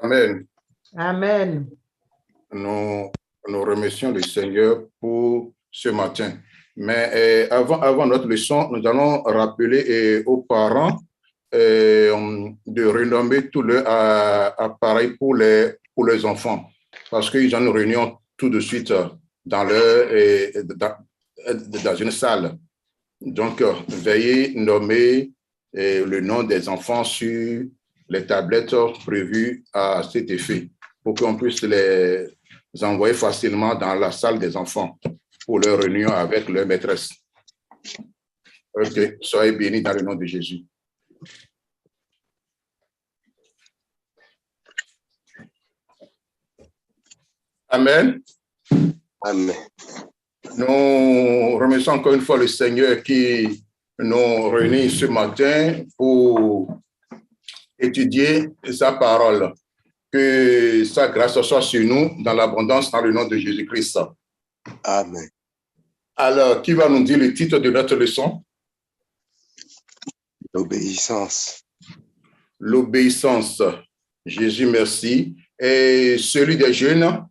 Amen. Amen. Nous remercions le Seigneur pour ce matin. Mais avant notre leçon, nous allons rappeler aux parents de renommer tous leurs appareils pour les enfants, parce qu'ils ont une réunion tout de suite dans une salle. Donc, veuillez nommer le nom des enfants sur les tablettes prévues à cet effet, pour qu'on puisse les envoyer facilement dans la salle des enfants pour leur réunion avec leur maîtresse. Ok, soyez bénis dans le nom de Jésus. Amen. Amen. Nous remercions encore une fois le Seigneur qui nous réunit ce matin pour étudier sa parole. Que sa grâce soit sur nous dans l'abondance dans le nom de Jésus-Christ. Amen. Alors, qui va nous dire le titre de notre leçon? L'obéissance. L'obéissance. Jésus, merci. Et celui des jeunes?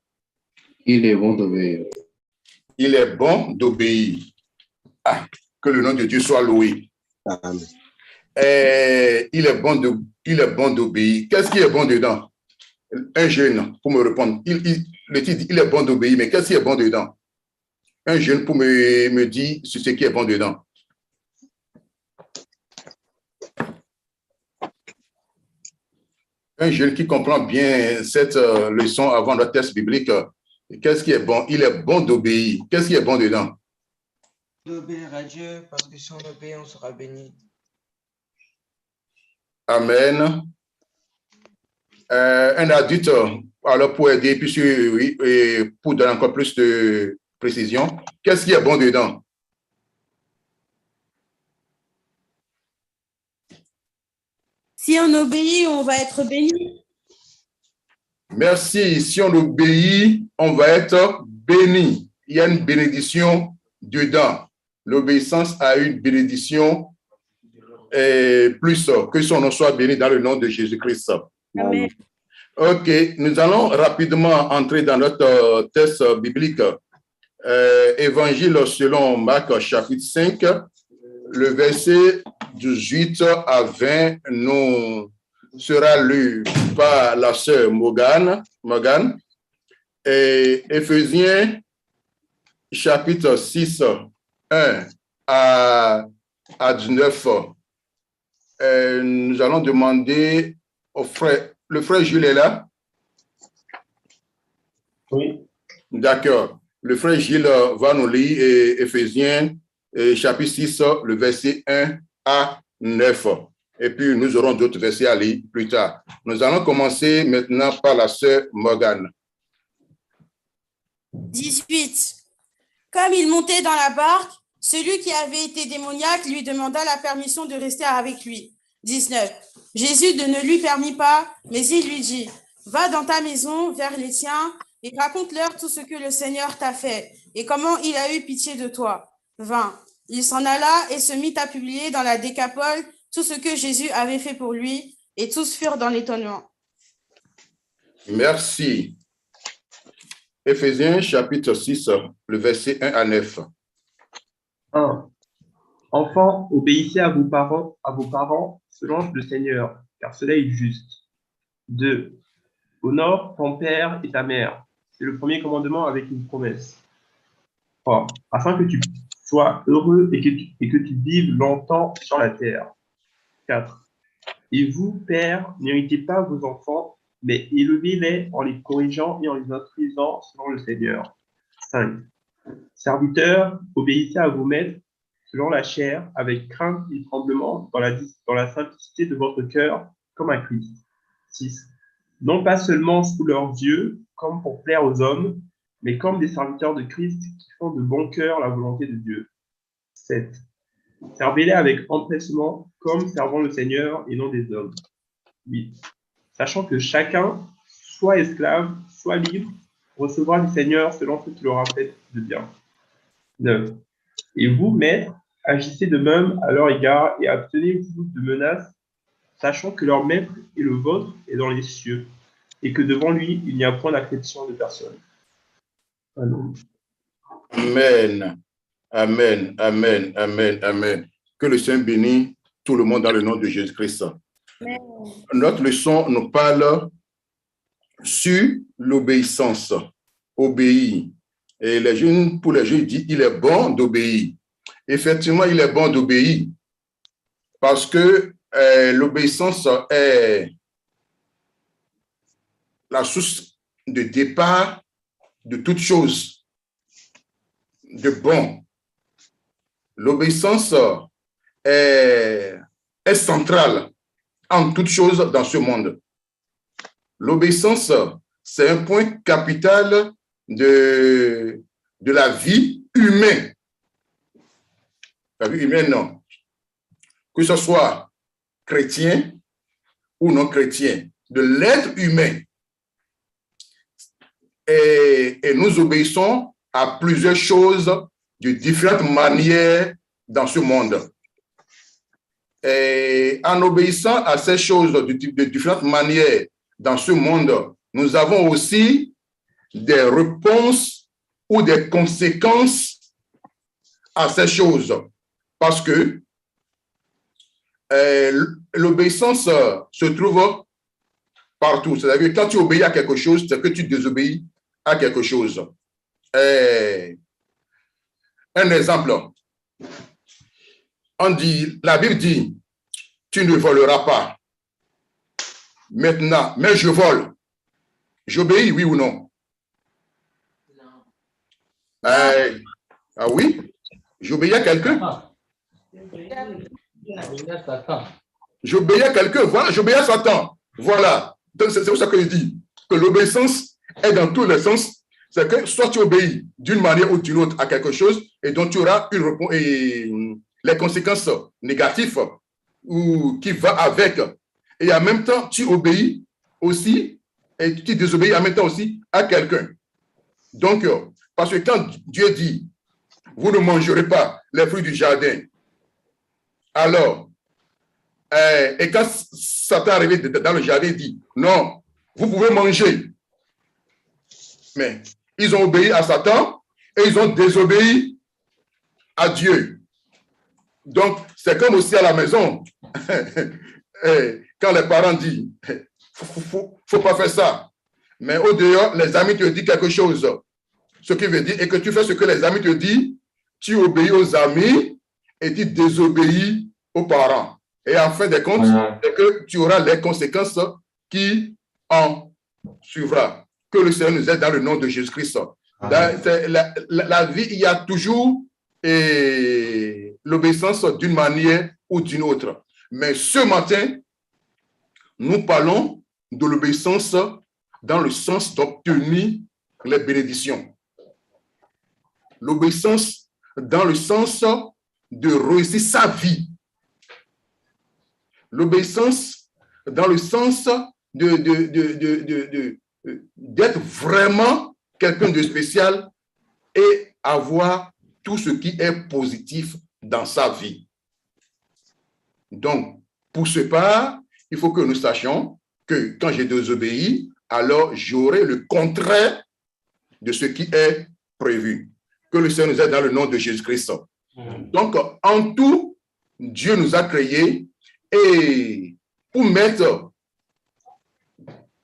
Il est bon d'obéir. Il est bon d'obéir. Ah, que le nom de Dieu soit loué. Amen. Et il est bon d'obéir. Qu'est-ce qui est bon dedans? Un jeune, pour me répondre, le titre, il est bon d'obéir, mais qu'est-ce qui est bon dedans? Un jeune pour me dire ce qui est bon dedans. Un jeune qui comprend bien cette leçon avant notre test biblique, qu'est-ce qui est bon? Il est bon d'obéir. Qu'est-ce qui est bon dedans? D'obéir à Dieu, parce que si on obéit, on sera béni. Amen. Un adulte, alors pour aider, puis oui, et pour donner encore plus de précision, qu'est-ce qui est bon dedans? Si on obéit, on va être béni. Merci. Si on obéit, on va être béni. Il y a une bénédiction dedans. L'obéissance a une bénédiction plus que son nom soit béni dans le nom de Jésus-Christ. Amen. Ok, nous allons rapidement entrer dans notre texte biblique. Évangile selon Marc, chapitre 5, le verset 18 à 20 nous sera lu par la sœur Morgane. Et Éphésiens, chapitre 6, 1 à 19. Nous allons demander au frère. Le frère Jules est là? Oui. D'accord. Le frère Gilles va nous lire Éphésiens chapitre 6, le verset 1 à 9. Et puis, nous aurons d'autres versets à lire plus tard. Nous allons commencer maintenant par la sœur Morgane. 18. Comme il montait dans la barque, celui qui avait été démoniaque lui demanda la permission de rester avec lui. 19. Jésus ne lui permit pas, mais il lui dit, « Va dans ta maison vers les tiens et raconte-leur tout ce que le Seigneur t'a fait et comment il a eu pitié de toi. » 20. Il s'en alla et se mit à publier dans la Décapole tout ce que Jésus avait fait pour lui, et tous furent dans l'étonnement. Merci. Éphésiens chapitre 6, le verset 1 à 9. 1. Enfants, obéissez à vos parents selon le Seigneur, car cela est juste. 2. Honore ton père et ta mère. C'est le premier commandement avec une promesse. 3. Afin que tu sois heureux et que tu vives longtemps sur la terre. 4. Et vous, pères, n'héritez pas vos enfants, mais élevez-les en les corrigeant et en les instruisant selon le Seigneur. 5. Serviteurs, obéissez à vos maîtres selon la chair, avec crainte et tremblement, dans la simplicité de votre cœur, comme à Christ. 6. Non pas seulement sous leurs yeux, comme pour plaire aux hommes, mais comme des serviteurs de Christ qui font de bon cœur la volonté de Dieu. 7. Servez-les avec empressement, comme servant le Seigneur et non des hommes. 8. Sachant que chacun, soit esclave, soit libre, recevra du Seigneur selon ce qu'il aura fait de bien. 9. Et vous, maîtres, agissez de même à leur égard et abstenez-vous de menaces, sachant que leur maître et le vôtre est dans les cieux. et que devant lui, il n'y a point d'acception de personne. Amen. Amen. Amen. Amen. Amen. Amen. Que le Seigneur bénisse tout le monde dans le nom de Jésus-Christ. Notre leçon nous parle sur l'obéissance. Obéir. Et les jeunes, pour les jeunes, ils disent il est bon d'obéir. Effectivement, il est bon d'obéir parce que l'obéissance est la source de départ de toute chose de bon. L'obéissance est centrale en toute chose dans ce monde. L'obéissance, c'est un point capital de la vie humaine. La vie humaine, non. Que ce soit chrétien ou non chrétien, de l'être humain. Et nous obéissons à plusieurs choses de différentes manières dans ce monde. Et en obéissant à ces choses de différentes manières dans ce monde, nous avons aussi des réponses ou des conséquences à ces choses. Parce que l'obéissance se trouve partout. C'est-à-dire que quand tu obéis à quelque chose, c'est que tu désobéis à quelque chose. Un exemple. La Bible dit, tu ne voleras pas. Maintenant, mais je vole. J'obéis, oui ou non? Ah oui? J'obéis à quelqu'un? J'obéis à quelqu'un, voilà, j'obéis à Satan. Voilà. Donc, c'est pour ça que je dis que l'obéissance est dans tous les sens. C'est que soit tu obéis d'une manière ou d'une autre à quelque chose et dont tu auras une réponse et les conséquences négatives ou qui va avec. Et en même temps, tu obéis aussi et tu désobéis en même temps aussi à quelqu'un. Donc, parce que quand Dieu dit, vous ne mangerez pas les fruits du jardin, alors, et quand Satan est arrivé dans le jardin, il dit, non, vous pouvez manger. Mais ils ont obéi à Satan et ils ont désobéi à Dieu. Donc, c'est comme aussi à la maison. Quand les parents disent, faut pas faire ça. Mais au dehors, les amis te disent quelque chose. Ce qui veut dire, et que tu fais ce que les amis te disent, tu obéis aux amis et tu désobéis aux parents. Et en fin de compte, c'est que tu auras les conséquences qui en suivra. Que le Seigneur nous aide dans le nom de Jésus-Christ. La vie, il y a toujours l'obéissance d'une manière ou d'une autre. Mais ce matin, nous parlons de l'obéissance dans le sens d'obtenir les bénédictions. L'obéissance dans le sens de réussir sa vie. L'obéissance dans le sens d'être vraiment quelqu'un de spécial et avoir tout ce qui est positif dans sa vie. Donc, pour ce part, il faut que nous sachions que quand j'ai désobéi, alors j'aurai le contraire de ce qui est prévu. Que le Seigneur nous aide dans le nom de Jésus-Christ. Donc, en tout, Dieu nous a créés et pour mettre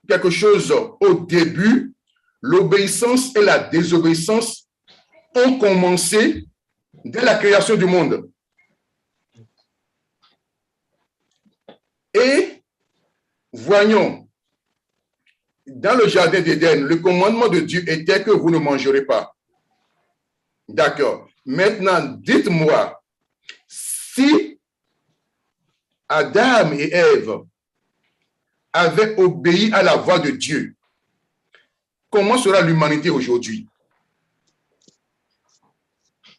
quelque chose au début, l'obéissance et la désobéissance ont commencé dès la création du monde. Et voyons, dans le jardin d'Éden, le commandement de Dieu était que vous ne mangerez pas. D'accord. Maintenant, dites-moi, si Adam et Ève avaient obéi à la voix de Dieu, comment sera l'humanité aujourd'hui?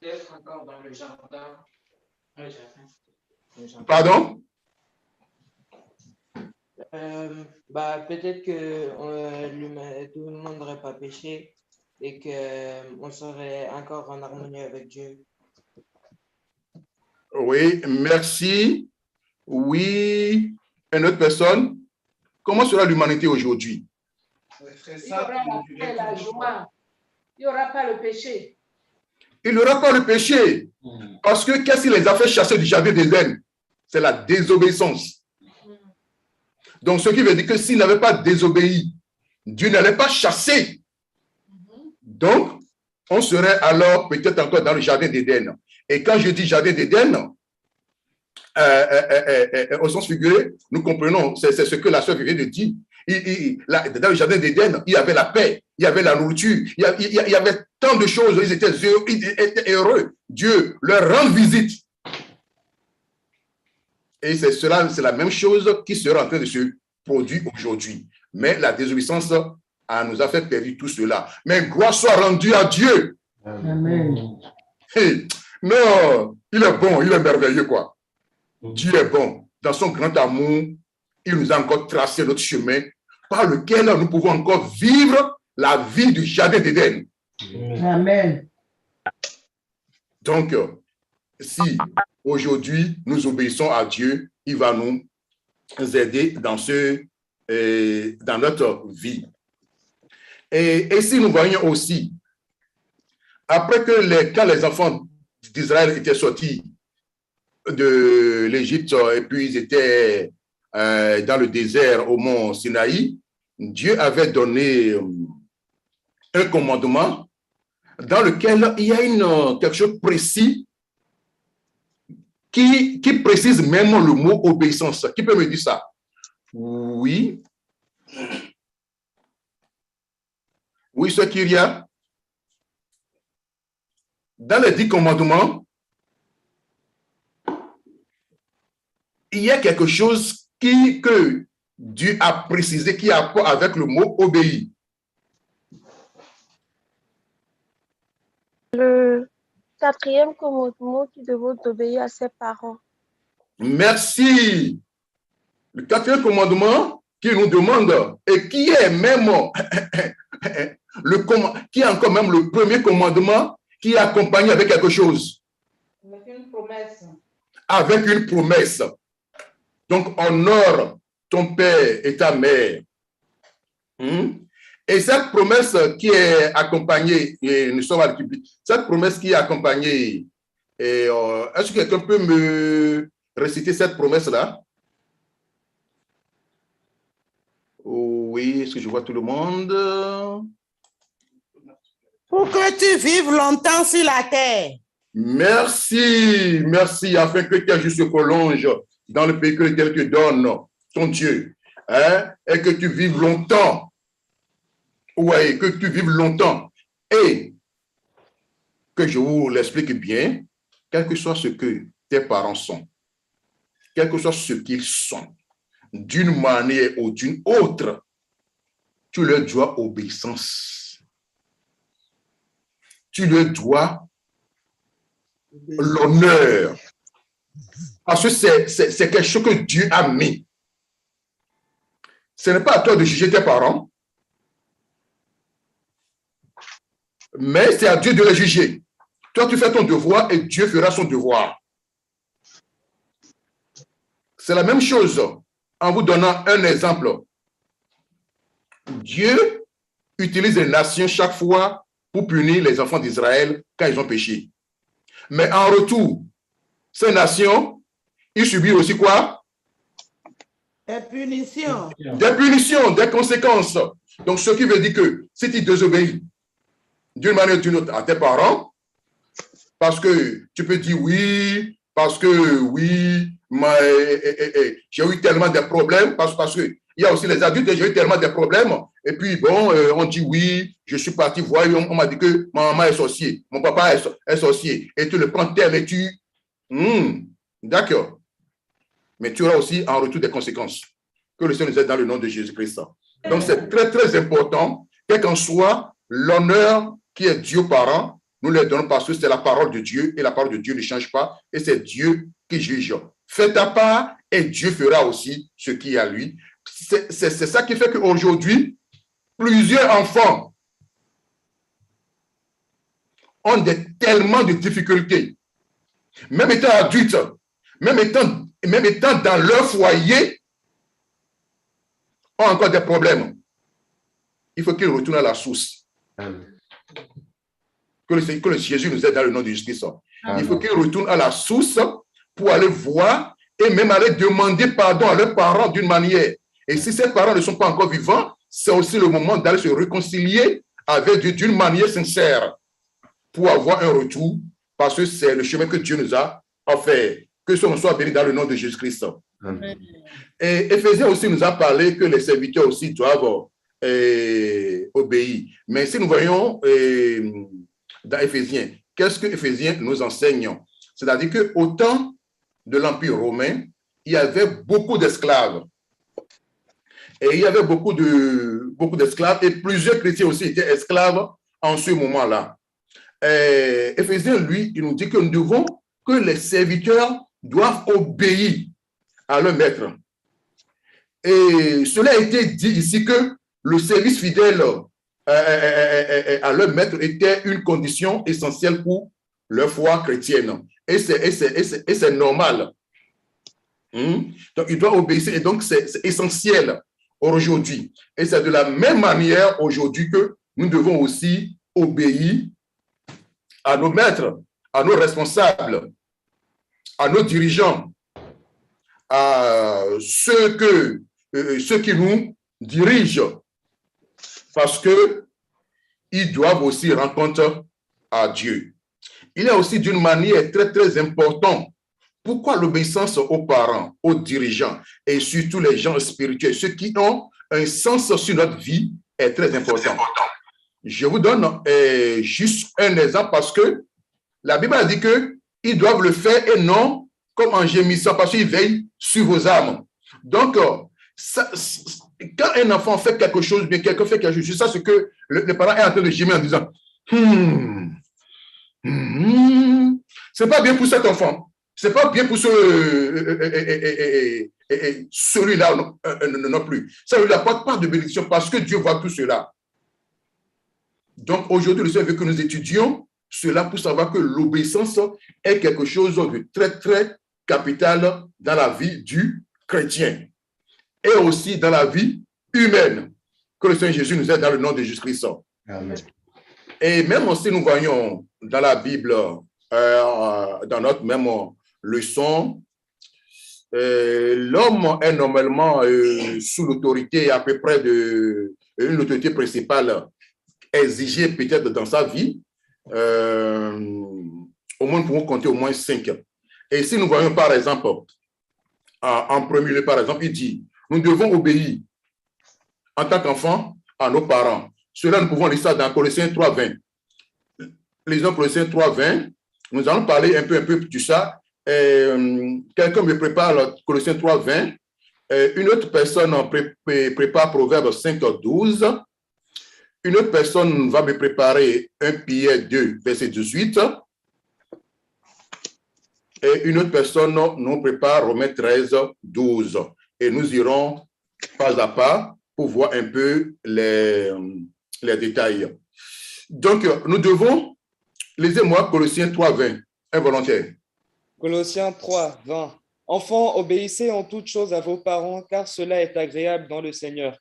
Peut-être encore dans le jardin. Pardon? Peut-être que tout le monde n'aurait pas péché et qu'on serait encore en harmonie avec Dieu. Oui, merci. Oui, une autre personne. Comment sera l'humanité aujourd'hui? Il y aura la paix, la joie. Il n'y aura pas le péché. Il n'aura pas le péché. Parce que qu'est-ce qui les a fait chasser du jardin d'Éden? C'est la désobéissance. Donc, ce qui veut dire que s'ils n'avaient pas désobéi, Dieu n'allait pas chasser. Donc, on serait alors peut-être encore dans le jardin d'Éden. Et quand je dis jardin d'Éden, au sens figuré, nous comprenons, c'est ce que la sœur vient de dire. Dans le jardin d'Éden, il y avait la paix, il y avait la nourriture, il y avait tant de choses, ils étaient heureux. Dieu leur rend visite. Et c'est la même chose qui sera en train de se produire aujourd'hui. Mais la désobéissance nous a fait perdre tout cela. Mais gloire soit rendue à Dieu. Amen. Hey, non, il est bon, il est merveilleux, quoi. Dieu est bon. Dans son grand amour, il nous a encore tracé notre chemin par lequel nous pouvons encore vivre la vie du jardin d'Éden. Amen. Donc, si aujourd'hui nous obéissons à Dieu, il va nous aider dans notre vie. Et si nous voyons aussi, après que quand les enfants d'Israël étaient sortis de l'Égypte et puis ils étaient dans le désert au mont Sinaï, Dieu avait donné un commandement dans lequel il y a quelque chose de précis qui précise même le mot obéissance. Qui peut me dire ça? Oui. Oui, ce qu'il y a. Dans les 10 commandements, il y a quelque chose que Dieu a précisé qui a rapport avec le mot obéir. Le 4e commandement qui demande d'obéir à ses parents. Merci. Le 4e commandement qui nous demande et qui est même qui est encore même le premier commandement qui est accompagné avec quelque chose. Avec une promesse. Avec une promesse. Donc, honore ton père et ta mère. Et cette promesse qui est accompagnée, et nous sommes à la République, cette promesse qui est accompagnée, est-ce que quelqu'un peut me réciter cette promesse-là? Oui, est-ce que je vois tout le monde? Pour que tu vives longtemps sur la terre. Merci, merci, afin que tes jours se prolongent dans le pays que l'Éternel te donne, ton Dieu, et que tu vives longtemps. Oui, que tu vives longtemps. Et que je vous l'explique bien, quel que soit ce que tes parents sont, quel que soit ce qu'ils sont, d'une manière ou d'une autre, tu leur dois obéissance. Tu leur dois l'honneur. Parce que c'est quelque chose que Dieu a mis. Ce n'est pas à toi de juger tes parents, mais c'est à Dieu de les juger. Toi, tu fais ton devoir et Dieu fera son devoir. C'est la même chose en vous donnant un exemple. Dieu utilise les nations chaque fois pour punir les enfants d'Israël quand ils ont péché. Mais en retour, ces nations, ils subissent aussi quoi? Des punitions. Des punitions, des conséquences. Donc, ce qui veut dire que si tu désobéis d'une manière ou d'une autre à tes parents, parce que tu peux dire oui, parce que oui, j'ai eu tellement de problèmes, parce que il y a aussi les adultes, j'ai eu tellement de problèmes, et puis bon, on dit oui, je suis parti voir, on m'a dit que ma maman est sorcier, mon papa est sorcier, et tu le prends tel et tu... D'accord. Mais tu auras aussi en retour des conséquences. Que le Seigneur nous aide dans le nom de Jésus-Christ. Donc c'est très, très important, quel qu'en soit l'honneur qui est dû aux parents, nous les donnons parce que c'est la parole de Dieu, et la parole de Dieu ne change pas, et c'est Dieu qui juge. Fais ta part, et Dieu fera aussi ce qui est à lui. C'est ça qui fait qu'aujourd'hui, plusieurs enfants ont tellement de difficultés, même étant adultes, même étant dans leur foyer, ont encore des problèmes. il faut qu'il retourne à la source. Amen. Que Jésus nous aide dans le nom de Jésus-Christ. Il faut qu'il retourne à la source pour aller voir et même aller demander pardon à leurs parents d'une manière. Et si ces parents ne sont pas encore vivants, c'est aussi le moment d'aller se réconcilier avec Dieu d'une manière sincère pour avoir un retour, parce que c'est le chemin que Dieu nous a offert. Que ce soit béni dans le nom de Jésus-Christ. Et Éphésiens aussi nous a parlé que les serviteurs aussi doivent obéir. Mais si nous voyons dans Éphésiens, qu'est-ce que Éphésiens nous enseigne? C'est-à-dire qu'au temps de l'Empire romain, il y avait beaucoup d'esclaves. Et il y avait beaucoup d'esclaves, et plusieurs chrétiens aussi étaient esclaves en ce moment-là. Éphésiens, lui, il nous dit que nous devons, que les serviteurs doivent obéir à leur maître. Et cela a été dit ici que le service fidèle à leur maître était une condition essentielle pour leur foi chrétienne. Et c'est normal. Donc, il doit obéir, et donc c'est essentiel aujourd'hui. Et c'est de la même manière aujourd'hui que nous devons aussi obéir à nos maîtres, à nos responsables, à nos dirigeants, à ceux qui nous dirigent, parce qu'ils doivent aussi rendre compte à Dieu. Il y a aussi d'une manière très, très importante. Pourquoi l'obéissance aux parents, aux dirigeants et surtout les gens spirituels, ceux qui ont un sens sur notre vie, est très important. Je vous donne juste un exemple parce que la Bible a dit qu'ils doivent le faire et non comme en gémissant parce qu'ils veillent sur vos âmes. Donc, quand un enfant fait quelque chose, bien quelqu'un fait quelque chose, ça c'est que le parent est en train de gémir en disant c'est pas bien pour cet enfant. C'est pas bien pour celui-là non plus. Ça ne lui apporte pas de bénédiction parce que Dieu voit tout cela. Donc aujourd'hui, le Seigneur veut que nous étudions cela pour savoir que l'obéissance est quelque chose de très, très capital dans la vie du chrétien et aussi dans la vie humaine. Que le Seigneur Jésus nous aide dans le nom de Jésus-Christ. Amen. Et même si nous voyons dans la Bible, dans notre même leçon, l'homme est normalement sous l'autorité à peu près de une autorité principale exigée peut-être dans sa vie. Au moins, nous pouvons compter au moins 5. Et si nous voyons par exemple, en premier lieu, par exemple, il dit, nous devons obéir en tant qu'enfants à nos parents. Cela, nous pouvons lire ça dans Colossiens 3:20. Lisons Colossiens 3:20. Nous allons parler un peu de ça. Quelqu'un me prépare Colossiens 3:20. Une autre personne prépare Proverbes 5:12. Une autre personne va me préparer 1 Pierre 2, verset 18. Et une autre personne nous prépare Romains 13:12. Et nous irons pas à pas pour voir un peu les détails. Donc, nous devons, lisez-moi Colossiens 3:20, un volontaire. Colossiens 3:20. Enfants, obéissez en toutes choses à vos parents, car cela est agréable dans le Seigneur.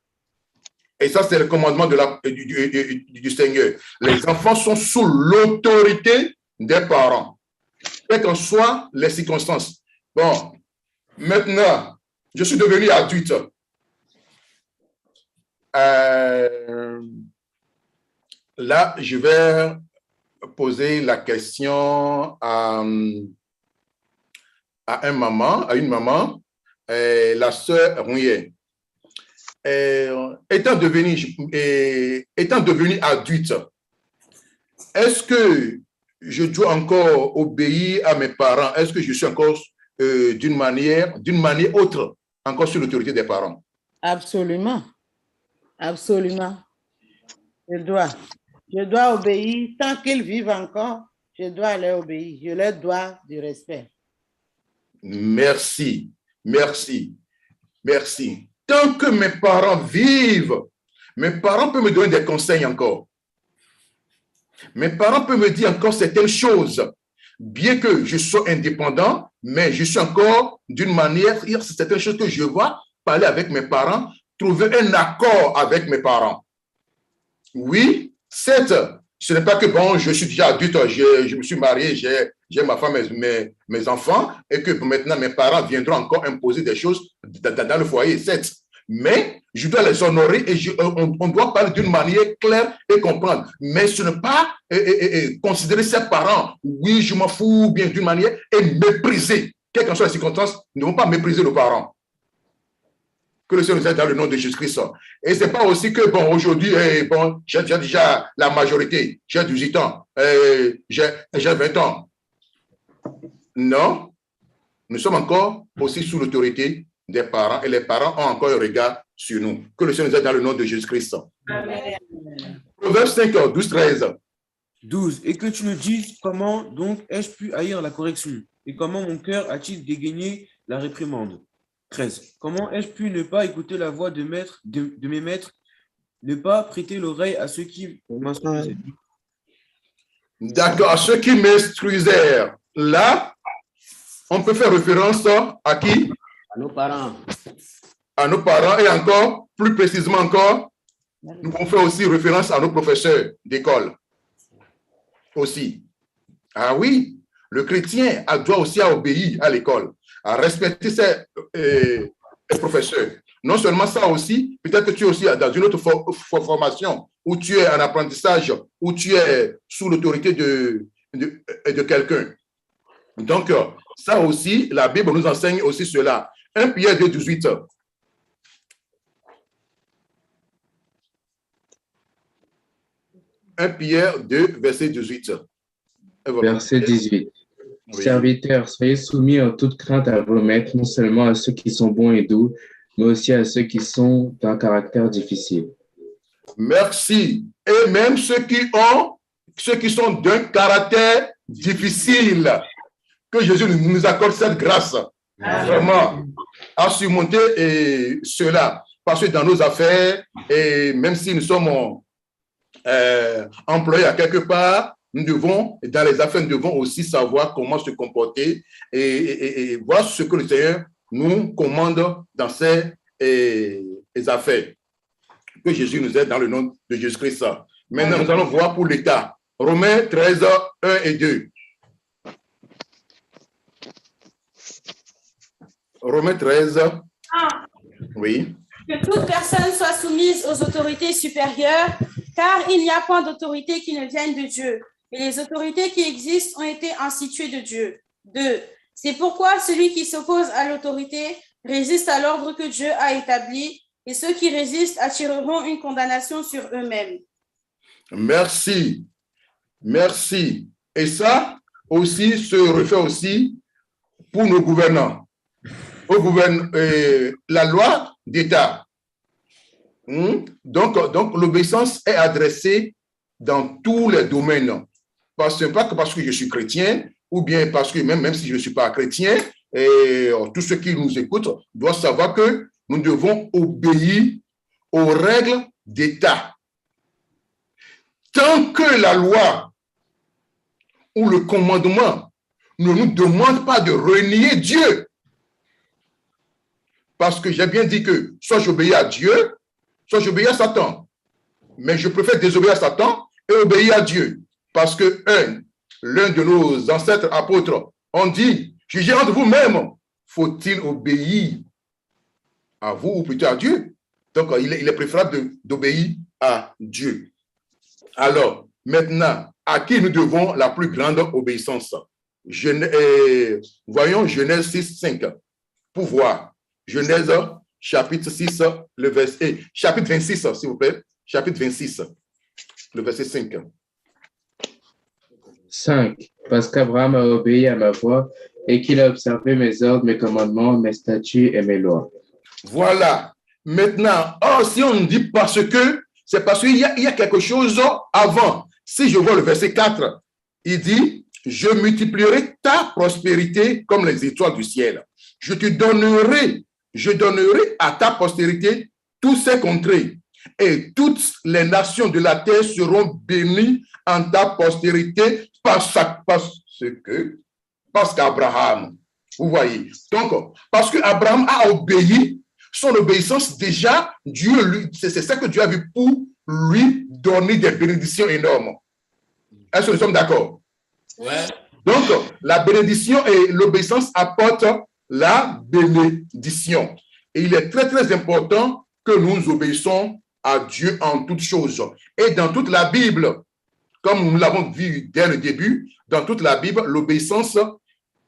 Et ça, c'est le commandement du Seigneur. Les enfants sont sous l'autorité des parents, quelles qu'en soient les circonstances. Bon, maintenant, je suis devenu adulte. Là, je vais poser la question à une maman, la sœur Rouillet. Étant devenu adulte, est-ce que je dois encore obéir à mes parents? Est-ce que je suis encore d'une manière autre, encore sous l'autorité des parents? Absolument. Absolument. Je dois obéir. Tant qu'ils vivent encore, je dois leur obéir. Je leur dois du respect. Merci. Tant que mes parents vivent, mes parents peuvent me donner des conseils encore. Mes parents peuvent me dire encore certaines choses. Bien que je sois indépendant, mais je suis encore d'une manière, il y a certaines choses que je vois, parler avec mes parents, trouver un accord avec mes parents. Oui, certes, ce n'est pas que bon, je suis déjà adulte, je me suis marié, j'ai ma femme, mes enfants, et que maintenant mes parents viendront encore imposer des choses dans le foyer, certes. Mais je dois les honorer et on doit parler d'une manière claire et comprendre. Mais ce n'est pas considérer ses parents, oui, je m'en fous, bien d'une manière, et mépriser. Quelles que soient les circonstances, nous ne devons pas mépriser nos parents. Que le Seigneur nous aide dans le nom de Jésus-Christ. Et ce n'est pas aussi que, bon, aujourd'hui, bon, j'ai déjà la majorité, j'ai 18 ans, j'ai 20 ans. Non, nous sommes encore aussi sous l'autorité des parents et les parents ont encore un regard sur nous. Que le Seigneur nous aide dans le nom de Jésus-Christ. Amen. Proverbe 5, 12, 13. 12. Et que tu nous dises comment donc ai-je pu haïr la correction et comment mon cœur a-t-il dégainé la réprimande. 13. Comment ai-je pu ne pas écouter la voix de mes maîtres, ne pas prêter l'oreille à ceux qui m'instruisaient. D'accord, à ceux qui m'instruisaient. Là, on peut faire référence à qui? À nos parents. À nos parents et encore, plus précisément encore, nous pouvons faire aussi référence à nos professeurs d'école. Aussi. Ah oui, le chrétien doit aussi obéir à l'école, à respecter ses professeurs. Non seulement ça aussi, peut-être que tu es aussi dans une autre formation où tu es en apprentissage, où tu es sous l'autorité de quelqu'un. Donc, ça aussi, la Bible nous enseigne aussi cela. 1 Pierre 2, 18. 1 Pierre 2, verset 18. Verset 18. Oui. Serviteurs, soyez soumis en toute crainte à vos maîtres, non seulement à ceux qui sont bons et doux, mais aussi à ceux qui sont d'un caractère difficile. Merci. Et même ceux qui sont d'un caractère difficile. Que Jésus nous accorde cette grâce, vraiment, à surmonter cela. Parce que dans nos affaires, et même si nous sommes employés à quelque part, nous devons, dans les affaires, nous devons aussi savoir comment se comporter et voir ce que le Seigneur nous commande dans ces affaires. Que Jésus nous aide dans le nom de Jésus-Christ. Maintenant, nous allons voir pour l'État. Romains 13, 1 et 2. Romains 13. Oui. Que toute personne soit soumise aux autorités supérieures, car il n'y a point d'autorité qui ne vienne de Dieu. Et les autorités qui existent ont été instituées de Dieu. 2. C'est pourquoi celui qui s'oppose à l'autorité résiste à l'ordre que Dieu a établi, et ceux qui résistent attireront une condamnation sur eux-mêmes. Merci. Merci. Et ça aussi se refait aussi pour nos gouvernants. La loi d'État. Donc l'obéissance est adressée dans tous les domaines. Pas que parce que je suis chrétien, ou bien parce que même si je ne suis pas chrétien, et tous ceux qui nous écoutent doivent savoir que nous devons obéir aux règles d'État. Tant que la loi ou le commandement ne nous demande pas de renier Dieu, parce que j'ai bien dit que soit j'obéis à Dieu, soit j'obéis à Satan. Mais je préfère désobéir à Satan et obéir à Dieu. Parce que l'un de nos ancêtres apôtres ont dit, jugez entre vous-même, faut-il obéir à vous ou plutôt à Dieu? Donc, il est préférable d'obéir à Dieu. Alors, maintenant, à qui nous devons la plus grande obéissance? Voyons Genèse 6, 5, pour voir. Genèse, chapitre 6, le verset, chapitre 26, s'il vous plaît. Chapitre 26, le verset 5. 5. Parce qu'Abraham a obéi à ma voix et qu'il a observé mes ordres, mes commandements, mes statuts et mes lois. Voilà. Maintenant, si on dit parce que, c'est parce qu'il y a quelque chose avant. Si je vois le verset 4, il dit, je multiplierai ta prospérité comme les étoiles du ciel. Je donnerai à ta postérité tous ces contrées, et toutes les nations de la terre seront bénies en ta postérité parce qu'Abraham, vous voyez. Donc, parce qu'Abraham a obéi, son obéissance déjà, Dieu, c'est ça que Dieu a vu pour lui donner des bénédictions énormes. Est-ce que nous sommes d'accord? Ouais. Donc, la bénédiction et l'obéissance apportent la bénédiction. Et il est très, très important que nous obéissons à Dieu en toutes choses. Et dans toute la Bible, comme nous l'avons vu dès le début, dans toute la Bible, l'obéissance,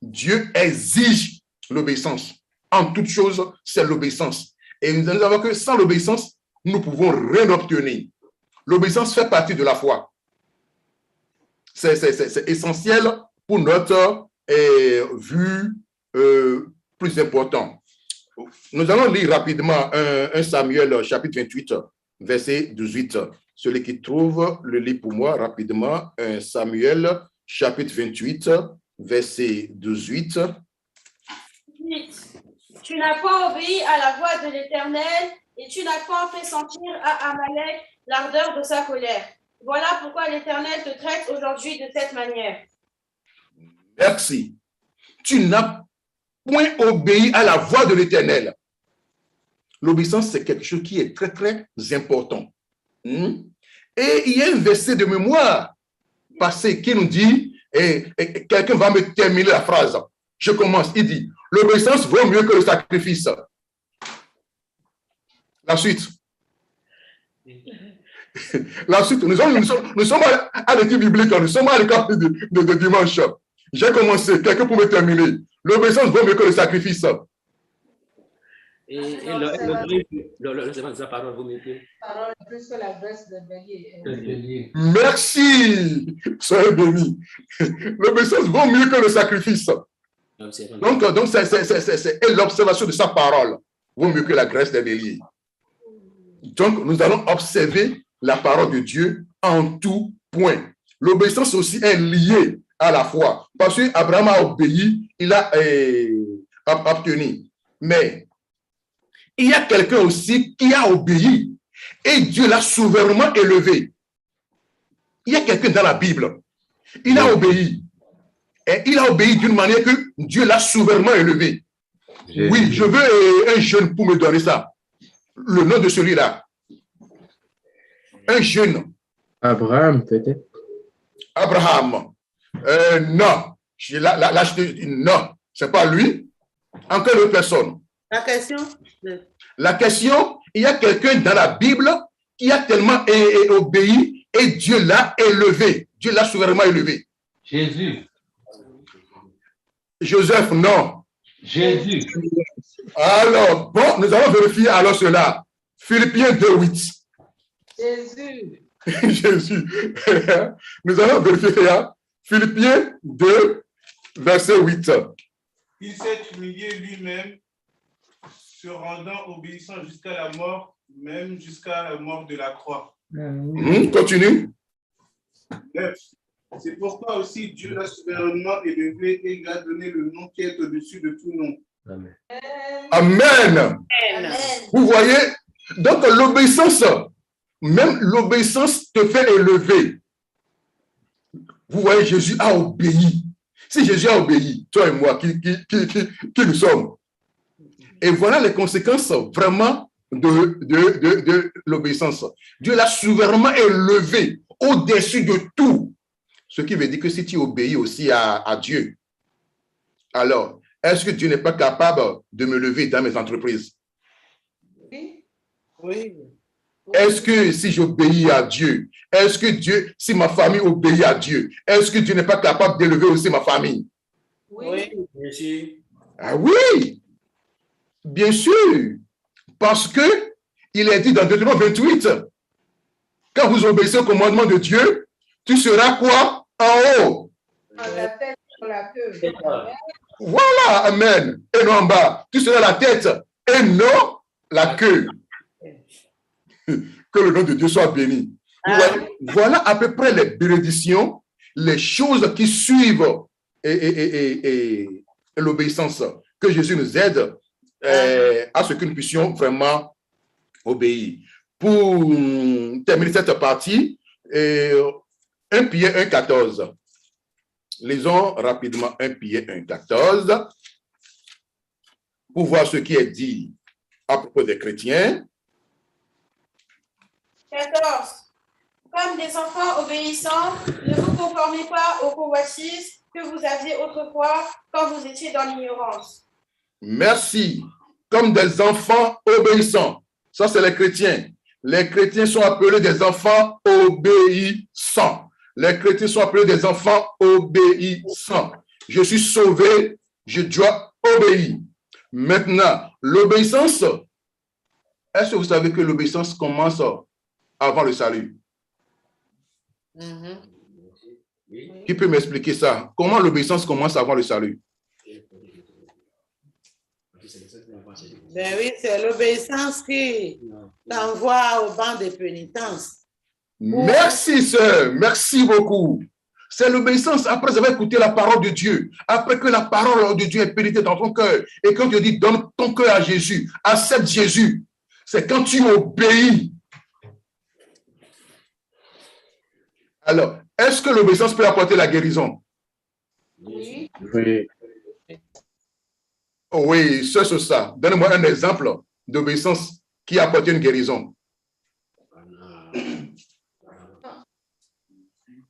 Dieu exige l'obéissance. En toutes choses, c'est l'obéissance. Et nous allons voir que sans l'obéissance, nous ne pouvons rien obtenir. L'obéissance fait partie de la foi. C'est essentiel pour notre vue plus important. Nous allons lire rapidement 1 Samuel chapitre 28, verset 18. Celui qui trouve le lit pour moi rapidement. 1 Samuel chapitre 28, verset 18. Tu n'as pas obéi à la voix de l'Éternel et tu n'as pas fait sentir à Amalek l'ardeur de sa colère. Voilà pourquoi l'Éternel te traite aujourd'hui de cette manière. Merci. Tu n'as point obéi à la voix de l'Éternel. L'obéissance, c'est quelque chose qui est très, très important. Et il y a un verset de mémoire passé qui nous dit, et quelqu'un va me terminer la phrase. Je commence, il dit, l'obéissance vaut mieux que le sacrifice. La suite. La suite, nous sommes à l'étude biblique, nous sommes à l'école de dimanche. J'ai commencé, quelqu'un pour me terminer. L'obéissance vaut mieux que le sacrifice. Et la parole vaut mieux que... Parole plus que la graisse de bélier. Merci, soyez bénis. L'obéissance vaut mieux que le sacrifice. Donc c'est l'observation de sa parole vaut mieux que la graisse des béliers. Donc, nous allons observer la parole de Dieu en tout point. L'obéissance aussi est liée à la foi. Parce qu'Abraham a obéi, il a obtenu. Mais il y a quelqu'un aussi qui a obéi et Dieu l'a souverainement élevé. Il y a quelqu'un dans la Bible. Il a obéi. Et il a obéi d'une manière que Dieu l'a souverainement élevé. Oui, je veux un jeune pour me donner ça. Le nom de celui-là. Un jeune. Abraham, peut-être. Abraham. Non. Non, ce n'est pas lui. Encore une personne. La question? La question, il y a quelqu'un dans la Bible qui a tellement obéi et Dieu l'a élevé. Dieu l'a souverainement élevé. Jésus. Joseph, non. Jésus. Alors, bon, nous allons vérifier alors cela. Philippiens 2:8. Jésus. Jésus. Nous allons vérifier ça. Philippiens 2, verset 8. Il s'est humilié lui-même, se rendant obéissant jusqu'à la mort, même jusqu'à la mort de la croix. Continue. 9. C'est pourquoi aussi Dieu l'a souverainement élevé et lui a donné le nom qui est au-dessus de tout nom. Amen. Amen. Vous voyez, donc l'obéissance, même l'obéissance te fait élever. Vous voyez, Jésus a obéi. Si Jésus a obéi, toi et moi, qui nous sommes. Et voilà les conséquences vraiment de l'obéissance. Dieu l'a souverainement élevé au-dessus de tout. Ce qui veut dire que si tu obéis aussi à Dieu, alors, est-ce que Dieu n'est pas capable de me lever dans mes entreprises? Oui. Est-ce que si j'obéis à Dieu, est-ce que Dieu, si ma famille obéit à Dieu, est-ce que Dieu n'est pas capable d'élever aussi ma famille? Oui. Merci. Ah oui, bien sûr, parce que il est dit dans Deutéronome 28, quand vous obéissez au commandement de Dieu, tu seras quoi? En haut. En la tête, sur la queue. Voilà, amen. Et non en bas. Tu seras la tête et non la queue. Que le nom de Dieu soit béni. Voilà à peu près les bénédictions, les choses qui suivent et l'obéissance. Que Jésus nous aide à ce que nous puissions vraiment obéir. Pour terminer cette partie, 1 Pierre 1,14. Lisons rapidement 1 Pierre 1,14 pour voir ce qui est dit à propos des chrétiens. 14. Comme des enfants obéissants, ne vous conformez pas aux convoitises que vous aviez autrefois quand vous étiez dans l'ignorance. Merci. Comme des enfants obéissants. Ça, c'est les chrétiens. Les chrétiens sont appelés des enfants obéissants. Les chrétiens sont appelés des enfants obéissants. Je suis sauvé, je dois obéir. Maintenant, l'obéissance, est-ce que vous savez que l'obéissance commence avant le salut? Qui peut m'expliquer ça? Comment l'obéissance commence avant le salut? Ben oui, c'est l'obéissance qui t'envoie au banc de pénitence. Merci, sœur. Merci beaucoup. C'est l'obéissance après avoir écouté la parole de Dieu. Après que la parole de Dieu est pénétrée dans ton cœur. Et quand Dieu dit, donne ton cœur à Jésus, accepte Jésus. C'est quand tu obéis. Alors, est-ce que l'obéissance peut apporter la guérison? Oui. Oui. Oh oui, c'est ça. Donne-moi un exemple d'obéissance qui apporte une guérison.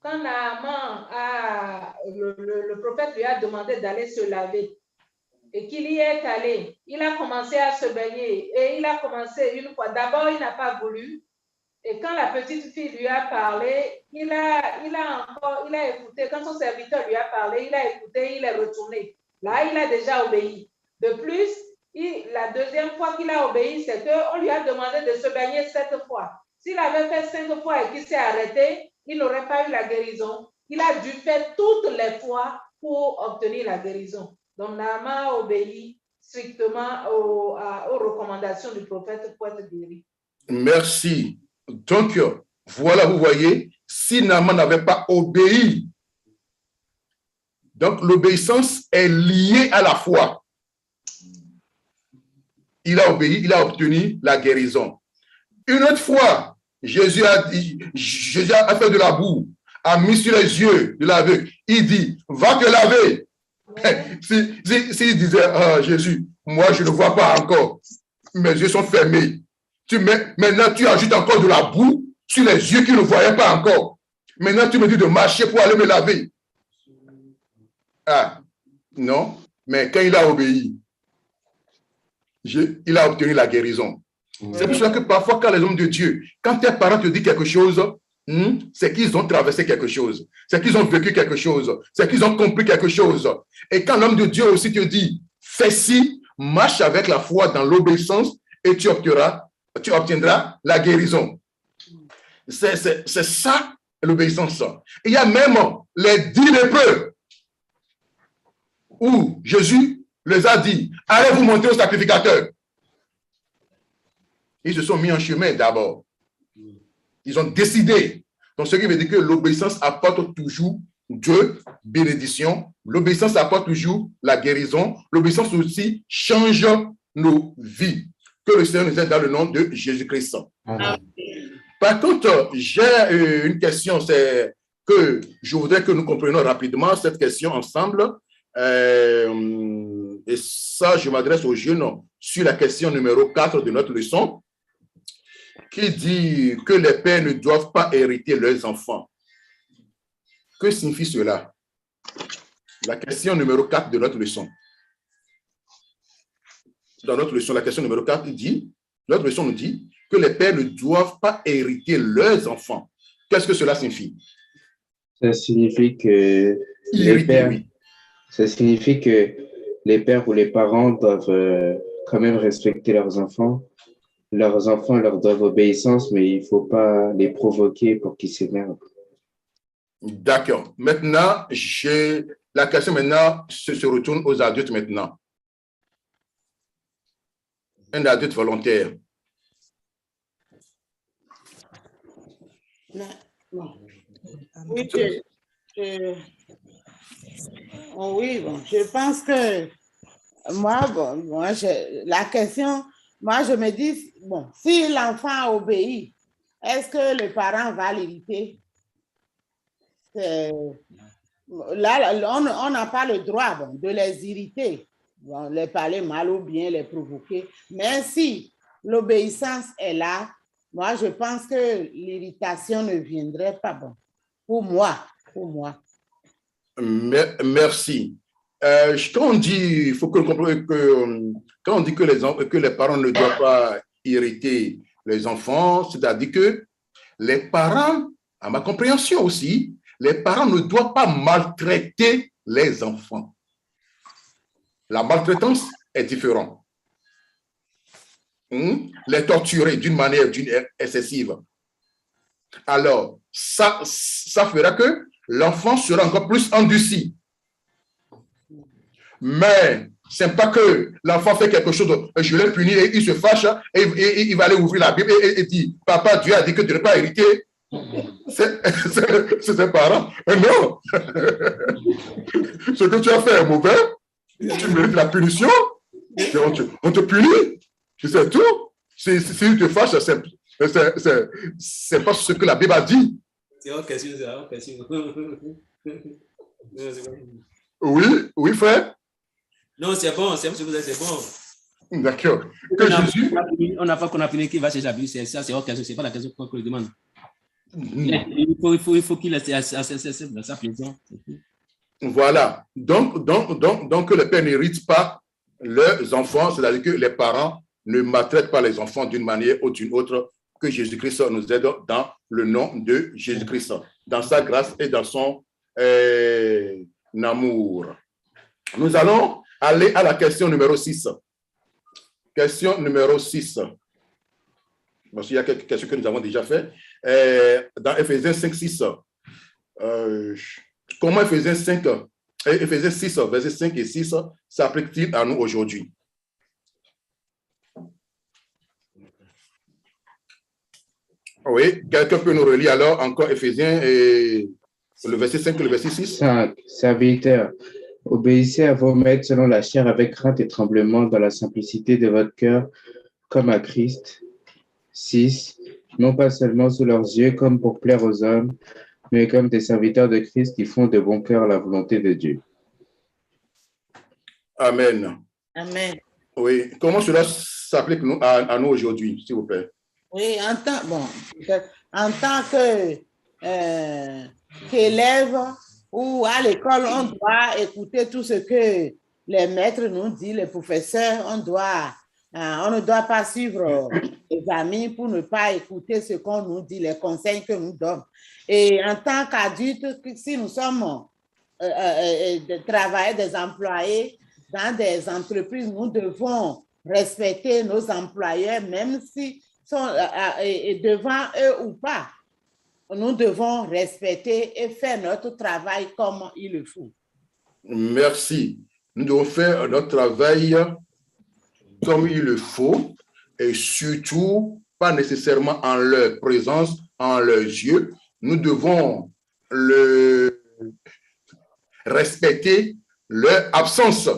Quand Naaman le prophète lui a demandé d'aller se laver et qu'il y est allé, il a commencé à se baigner et il a commencé une fois. D'abord, il n'a pas voulu. Et quand la petite fille lui a parlé, il a écouté. Quand son serviteur lui a parlé, il a écouté, il est retourné. Là, il a déjà obéi. De plus, la deuxième fois qu'il a obéi, c'est qu'on lui a demandé de se baigner 7 fois. S'il avait fait 5 fois et qu'il s'est arrêté, il n'aurait pas eu la guérison. Il a dû faire toutes les fois pour obtenir la guérison. Donc, Naaman a obéi strictement aux recommandations du prophète pour être guéri. Merci. Donc, voilà, vous voyez, si Naaman n'avait pas obéi, donc l'obéissance est liée à la foi. Il a obéi, il a obtenu la guérison. Une autre fois, Jésus a fait de la boue, a mis sur les yeux de l'aveugle. Il dit, va te laver. S'il disait, Jésus, moi je ne vois pas encore, mes yeux sont fermés. Maintenant, tu ajoutes encore de la boue sur les yeux qui ne voyaient pas encore. Maintenant, tu me dis de marcher pour aller me laver. Ah, non. Mais quand il a obéi, il a obtenu la guérison. C'est pour cela que parfois, quand les hommes de Dieu, quand tes parents te disent quelque chose, c'est qu'ils ont traversé quelque chose. C'est qu'ils ont vécu quelque chose. C'est qu'ils ont compris quelque chose. Et quand l'homme de Dieu aussi te dit, fais ci, marche avec la foi dans l'obéissance et tu obtiendras la guérison. C'est ça, l'obéissance. Il y a même les 10 lépreux où Jésus les a dit, allez vous monter au sacrificateur. Ils se sont mis en chemin d'abord. Ils ont décidé. Donc, ce qui veut dire que l'obéissance apporte toujours Dieu, bénédiction. L'obéissance apporte toujours la guérison. L'obéissance aussi change nos vies. Que le Seigneur nous aide dans le nom de Jésus-Christ. Par contre, j'ai une question, c'est que je voudrais que nous comprenions rapidement cette question ensemble. Et ça, je m'adresse aux jeunes sur la question numéro 4 de notre leçon, qui dit que les pères ne doivent pas hériter leurs enfants. Que signifie cela? La question numéro 4 de notre leçon. Dans notre leçon, la question numéro 4 dit, notre leçon nous dit que les pères ne doivent pas hériter leurs enfants. Qu'est-ce que cela signifie? Ça signifie que ça signifie que les pères ou les parents doivent quand même respecter leurs enfants. Leurs enfants leur doivent obéissance, mais il ne faut pas les provoquer pour qu'ils s'énervent. D'accord. Maintenant, la question maintenant se retourne aux adultes maintenant. Un adulte volontaire. Oui, je pense que la question, moi, je me dis, bon, si l'enfant obéit, est-ce que le parent va l'irriter? Là, on n'a pas le droit de les irriter, les parler mal ou bien les provoquer. Mais si l'obéissance est là, moi, je pense que l'irritation ne viendrait pas bon. Pour moi. Merci. Quand on dit, il faut que quand on dit que les parents ne doivent pas irriter les enfants, c'est-à-dire que les parents, à ma compréhension aussi, les parents ne doivent pas maltraiter les enfants. La maltraitance est différente. Les torturer d'une manière excessive. Alors, ça fera que l'enfant sera encore plus endurci. Mais ce n'est pas que l'enfant fait quelque chose, je l'ai puni et il se fâche et il va aller ouvrir la Bible et dire, papa, Dieu a dit que tu n'es pas hérité. C'est ses parents. Non. Ce que tu as fait est mauvais. Tu mérites la punition. On te punit. C'est tout. Si tu te fâches, c'est pas ce que la Bible a dit. C'est une question. Oui, frère. Non, c'est bon, c'est bon. D'accord. On n'a pas qu'on a puni qui va chez la Bible, c'est ça, c'est autre question, c'est pas la question qu'on lui demande. Il faut qu'il ait sa plaisir. Voilà. Donc le père n'irrite pas leurs enfants, c'est-à-dire que les parents ne maltraitent pas les enfants d'une manière ou d'une autre, que Jésus-Christ nous aide dans le nom de Jésus-Christ, dans sa grâce et dans son amour. Nous allons aller à la question numéro 6. Question numéro 6. Parce qu'il y a quelques questions que nous avons déjà fait. Dans Éphésiens 5, 6. Comment Éphésiens 6, versets 5 et 6 s'applique-t-il à nous aujourd'hui? Oui, quelqu'un peut nous relire alors encore Éphésiens et le verset 5 et le verset 6. 5. Serviteurs, obéissez à vos maîtres selon la chair avec crainte et tremblement dans la simplicité de votre cœur, comme à Christ. 6. Non pas seulement sous leurs yeux comme pour plaire aux hommes, mais comme des serviteurs de Christ qui font de bon cœur la volonté de Dieu. Amen. Amen. Oui, comment cela s'applique à nous aujourd'hui, s'il vous plaît? Oui, en tant qu'élève ou à l'école, on doit écouter tout ce que les maîtres nous disent, les professeurs, on ne doit pas suivre les amis pour ne pas écouter ce qu'on nous dit, les conseils que nous donnent. Et en tant qu'adultes, si nous sommes des travailleurs, des employés dans des entreprises, nous devons respecter nos employeurs, même si sont devant eux ou pas. Nous devons respecter et faire notre travail comme il le faut. Merci. Nous devons faire notre travail comme il le faut et surtout pas nécessairement en leur présence, en leurs yeux. Nous devons respecter leur absence.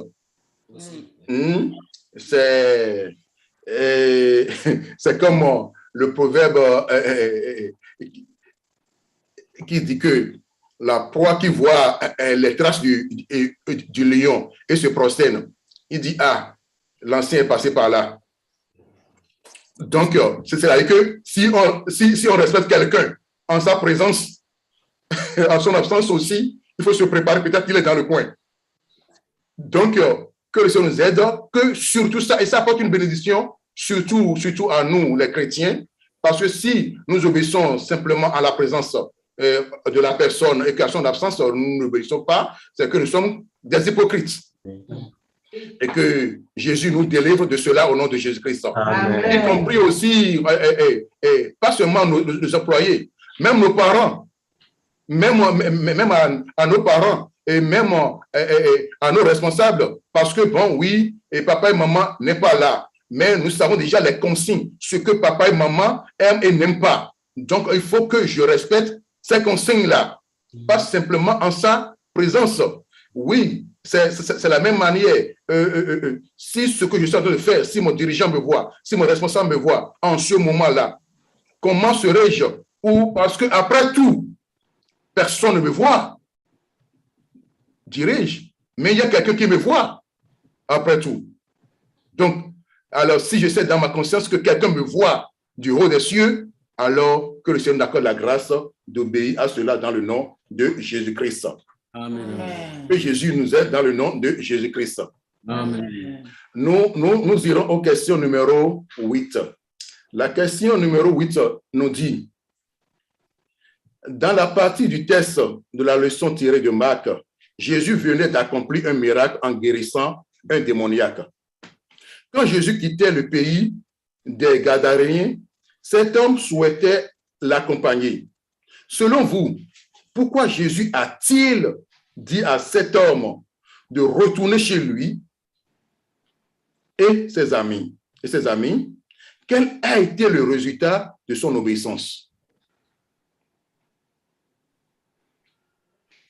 C'est comme le proverbe qui dit que la proie qui voit les traces du lion et se prosterne, il dit, ah, l'ancien est passé par là. Donc, c'est-à-dire que si on respecte quelqu'un en sa présence, en son absence aussi, il faut se préparer, peut-être qu'il est dans le coin. Donc, que le Seigneur nous aide, que surtout ça, et ça apporte une bénédiction, surtout à nous, les chrétiens, parce que si nous obéissons simplement à la présence de la personne et qu'à son absence, nous n'obéissons pas, c'est que nous sommes des hypocrites. Et que Jésus nous délivre de cela au nom de Jésus-Christ. Y compris aussi, pas seulement nos employés, même nos parents, même à nos parents et même à nos responsables. Parce que, bon, oui, et papa et maman n'est pas là. Mais nous savons déjà les consignes, ce que papa et maman aiment et n'aiment pas. Donc, il faut que je respecte ces consignes-là, pas simplement en sa présence. Oui, c'est la même manière. Si ce que je suis en train de faire, si mon dirigeant me voit, si mon responsable me voit en ce moment-là, comment serais-je? Ou parce qu'après tout, personne ne me voit, dirais-je, mais il y a quelqu'un qui me voit après tout. Donc, alors si je sais dans ma conscience que quelqu'un me voit du haut des cieux, alors que le Seigneur nous accorde la grâce d'obéir à cela dans le nom de Jésus-Christ. Amen. Que Jésus nous aide dans le nom de Jésus-Christ. Amen. Nous irons aux questions numéro 8. La question numéro 8 nous dit, dans la partie du texte de la leçon tirée de Marc, Jésus venait d'accomplir un miracle en guérissant un démoniaque. Quand Jésus quittait le pays des Gadaréens, cet homme souhaitait l'accompagner. Selon vous, pourquoi Jésus a-t-il dit à cet homme de retourner chez lui et ses amis? Quel a été le résultat de son obéissance?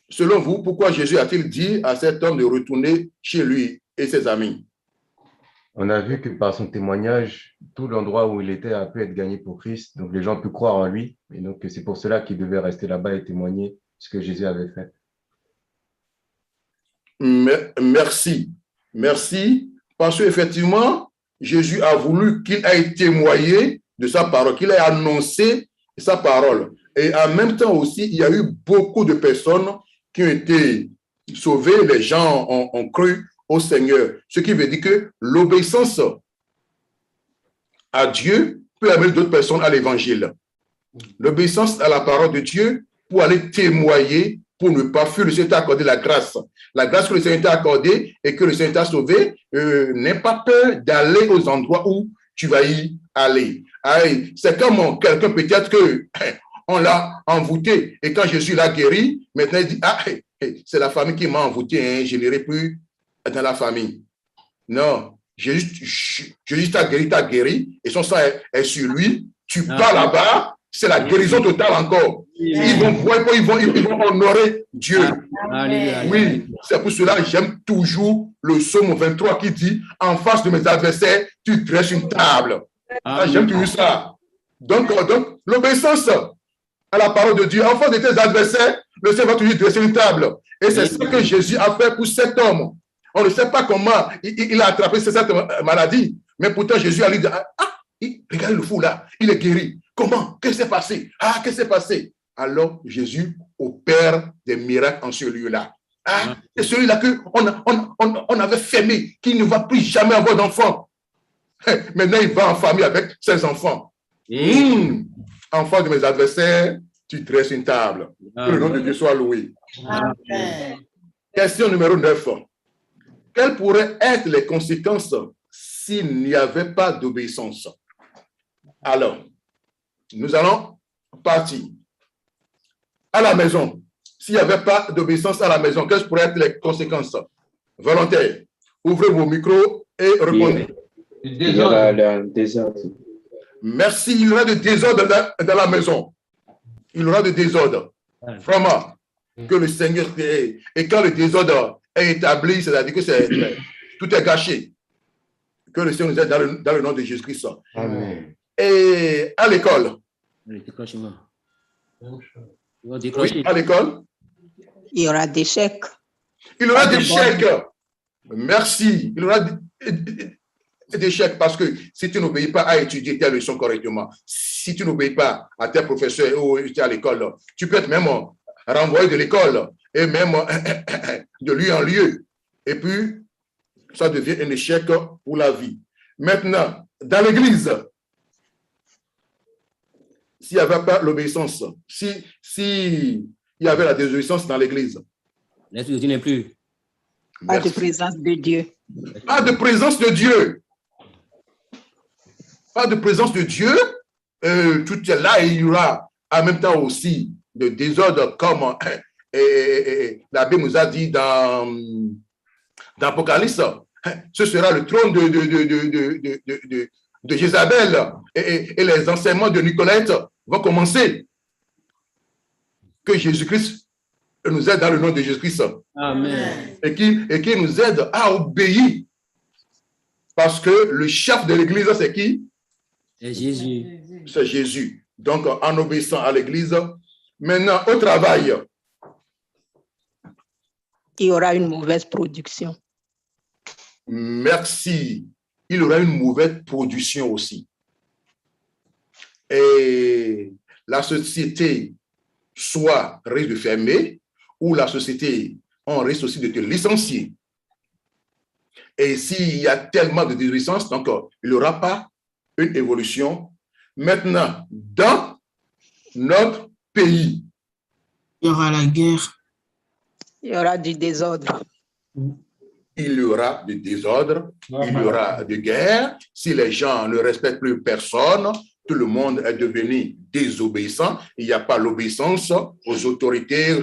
Selon vous, pourquoi Jésus a-t-il dit à cet homme de retourner chez lui et ses amis? On a vu que par son témoignage, tout l'endroit où il était a pu être gagné pour Christ. Donc, les gens ont pu croire en lui. Et donc, c'est pour cela qu'il devait rester là-bas et témoigner ce que Jésus avait fait. Merci. Merci. Parce qu'effectivement, Jésus a voulu qu'il aille témoigner de sa parole, qu'il ait annoncé sa parole. Et en même temps aussi, il y a eu beaucoup de personnes qui ont été sauvées. Les gens ont cru au Seigneur. Ce qui veut dire que l'obéissance à Dieu peut amener d'autres personnes à l'évangile. L'obéissance à la parole de Dieu pour aller témoigner, pour ne pas fuir. Le Seigneur t'a accordé la grâce. La grâce que le Seigneur t'a accordée et que le Seigneur t'a sauvé, n'aie pas peur d'aller aux endroits où tu vas y aller. C'est comme quelqu'un peut-être que on l'a envoûté et quand Jésus l'a guéri, maintenant il dit, c'est la famille qui m'a envoûté, je n'irai plus dans la famille. Non, Jésus t'a guéri et son sang est sur lui. Tu pars là-bas, c'est la guérison totale encore. Ils vont voir, ils vont honorer Dieu. Oui, c'est pour cela que j'aime toujours le psaume 23 qui dit, en face de mes adversaires, tu dresses une table. J'aime toujours ça. Donc l'obéissance à la parole de Dieu, en face de tes adversaires, le Seigneur va toujours dresser une table. Et c'est ce que Jésus a fait pour cet homme. On ne sait pas comment il a attrapé cette maladie, mais pourtant Jésus a dit, regardez le fou là, il est guéri. Comment? Qu'est-ce qui s'est passé? Qu'est-ce qui s'est passé? Alors Jésus opère des miracles en ce lieu-là. Et celui-là qu'on avait fermé, qui ne va plus jamais avoir d'enfants. Maintenant, il va en famille avec ses enfants. Enfant de mes adversaires, tu dresses une table. Que le nom de Dieu soit loué. Amen. Question numéro 9. Quelles pourraient être les conséquences s'il n'y avait pas d'obéissance? Alors, nous allons partir à la maison. S'il n'y avait pas d'obéissance à la maison, quelles pourraient être les conséquences? Volontaires, ouvrez vos micros et répondez. Il y aura le désordre. Merci, il y aura de désordre dans la maison. Il y aura de désordre. Vraiment, que le Seigneur... Et quand le désordre est établi, c'est-à-dire que tout est gâché. Que le Seigneur nous aide dans le nom de Jésus-Christ. Amen. Et à l'école. Oui, à l'école. Il y aura des chèques. Il y aura des chèques. Merci. Il y aura des chèques parce que si tu n'obéis pas à étudier tes leçons correctement, si tu n'obéis pas à tes professeurs ou à l'école, tu peux être même renvoyé de l'école et même de lieu en lieu. Et puis, ça devient un échec pour la vie. Maintenant, dans l'église, s'il n'y avait pas l'obéissance, s'il y avait la désobéissance dans l'église. L'esprit de Dieu n'est plus. Pas de présence de Dieu. Pas de présence de Dieu. Pas de présence de Dieu. Tout est là et il y aura en même temps aussi de désordre comme la Bible nous a dit dans Apocalypse. Ce sera le trône de Jézabel et les enseignements de Nicolette vont commencer. Que Jésus-Christ nous aide dans le nom de Jésus-Christ. Amen. Et qui nous aide à obéir. Parce que le chef de l'église, c'est qui? C'est Jésus. C'est Jésus. Donc, en obéissant à l'église, maintenant, au travail. Il y aura une mauvaise production. Merci. Il y aura une mauvaise production aussi. et la société soit risque de fermer, ou la société, on risque aussi de te licencier. Et s'il y a tellement de désobéissance, donc il n'y aura pas une évolution. Maintenant, dans notre pays, il y aura la guerre. Il y aura du désordre. Il y aura du désordre, il y aura de guerre. Si les gens ne respectent plus personne, tout le monde est devenu désobéissant. Il n'y a pas l'obéissance aux autorités.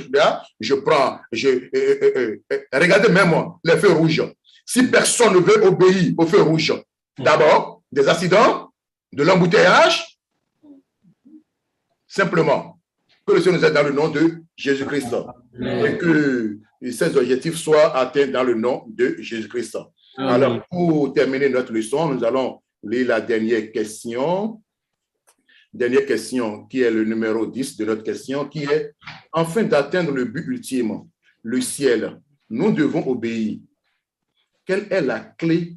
Regardez même les feux rouges. Si personne ne veut obéir aux feux rouges, d'abord, des accidents, de l'embouteillage, simplement, que le Seigneur nous aide dans le nom de Jésus-Christ et que ces objectifs soient atteints dans le nom de Jésus-Christ. Alors, pour terminer notre leçon, nous allons lire la dernière question qui est le numéro 10 de notre question, qui est « Afin d'atteindre le but ultime, le ciel, nous devons obéir. Quelle est la clé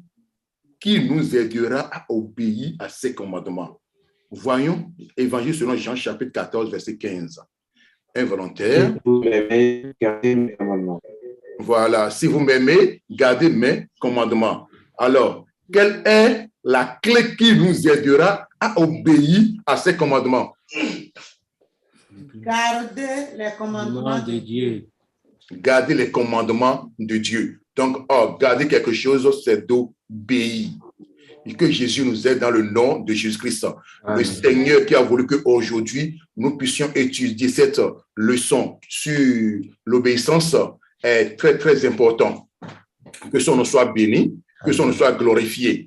qui nous aidera à obéir à ces commandements ?» Voyons Évangile selon Jean, chapitre 14, verset 15. Involontaire. Si vous m'aimez, gardez mes commandements. Voilà, si vous m'aimez, gardez mes commandements. Alors, quelle est la clé qui nous aidera à obéir à ces commandements? Gardez les commandements de Dieu. Garder les commandements de Dieu. Donc, garder quelque chose, c'est d'obéir. Et que Jésus nous aide dans le nom de Jésus-Christ. Le Seigneur qui a voulu qu'aujourd'hui, nous puissions étudier cette leçon sur l'obéissance est très, très important. Que son nom soit béni, que son nom soit glorifié.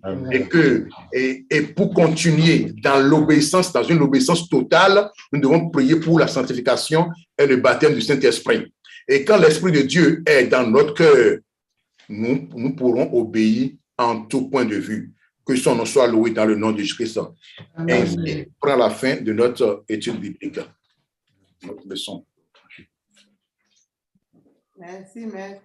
Et pour continuer dans l'obéissance, dans une obéissance totale, nous devons prier pour la sanctification et le baptême du Saint-Esprit. Et quand l'Esprit de Dieu est dans notre cœur, nous pourrons obéir en tout point de vue. Que son nom soit loué dans le nom de Jésus-Christ. Ainsi, prend la fin de notre étude biblique. Notre leçon. Merci, maître.